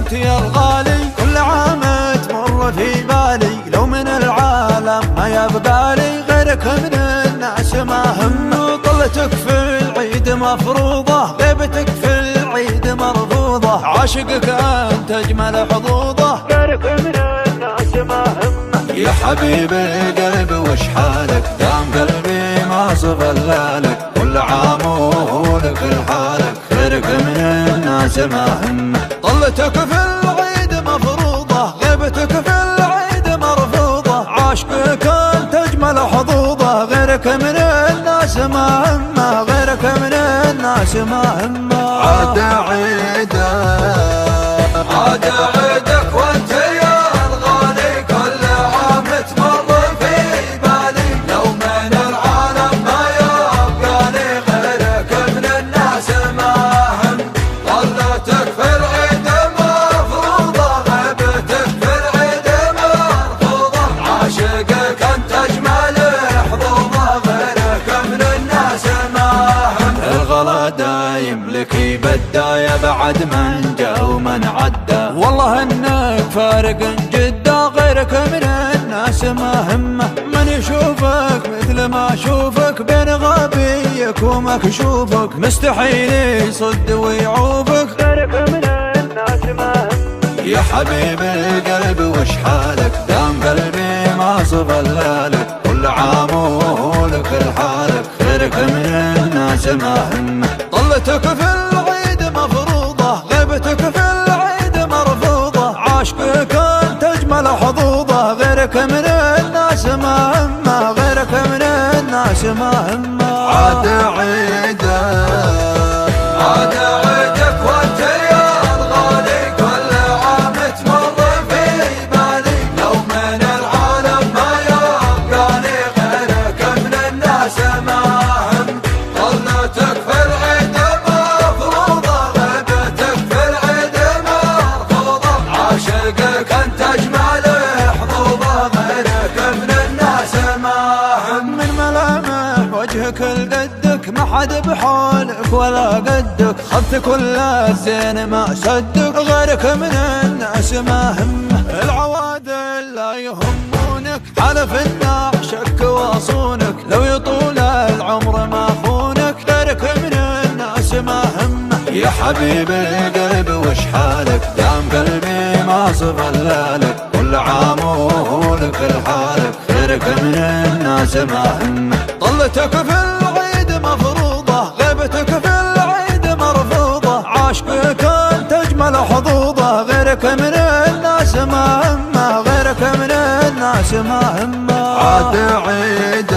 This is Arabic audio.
انت يا الغالي، كل عام تمر في بالي، لو من العالم ما يبقى لي غيرك من الناس ما هم. طلتك في العيد مفروضة، غيبتك في العيد مرفوضة، عاشقك انت اجمل حظوظة، غيرك من الناس ما هم. يا حبيب القلب وش حالك، دام قلبي ما صفلالك، كل عام ولك لحالك، غيرك من الناس ما هم. طلتك في العيد مفروضة، غيبتك في العيد مرفوضة، عاشقك انت اجمل حظوظة، غيرك من الناس ما هم، غيرك من الناس ما هم. عاد عيدك عاد عيدك وانت يا الغالي، كل عام تمر في بالي، لو من العالم ما يبقى لي غيرك من الناس ما هم. طلتك في العيد مفروضة، غيبتك في العيد مرفوضة، عاشقك انت اجمل حظوظة، غيرك من الناس ما هم. الغلا دايم لك بداية بعد من جا ومن عدى، والله انك فارق جدا، غيرك من الناس ما همه. من يشوفك مثل ما اشوفك، بين غبيك ومكشوفك، مستحيل يصد ويعوفك، غيرك من الناس ما هم. يا حبيب القلب وش حالك، دام قلبي ما صفلالك، كل عام ولك لحالك، غيرك من الناس ما هم. طلتك في العيد مفروضة، غيبتك في العيد مرفوضة، عاشقك انت اجمل حظوظة، غيرك من الناس ما هم، غيرك من الناس ما هم. عاد عيدك عاد عيدك وانت يا الغالي، كل عام تمر في بالي، لو من العالم ما يبقى لي غيرك من الناس ما هم. طلتك في العيد مفروضة، غيبتك في العيد مرفوضة، عاشقك انت اجمل حظوظة، غيرك من الناس ما هم. من ملامح وجهك لقدك، ما حد بحولك ولا قدك، خذت كل الزين ما سدك، غيرك من الناس ما هم. العوادل لا يهمونك، حلف النعشك واصونك، لو يطول العمر ما خونك، غيرك من الناس ما هم. يا حبيب القلب وش حالك، دام قلبي ما صفلالك، كل عام ولك لحالك، غيرك من الناس ما هم. طلتك في العيد مفروضة، غيبتك في العيد مرفوضة، عاشقك انت اجمل حظوظة، غيرك من الناس ما هم، غيرك من الناس ما هم. عاد عيدك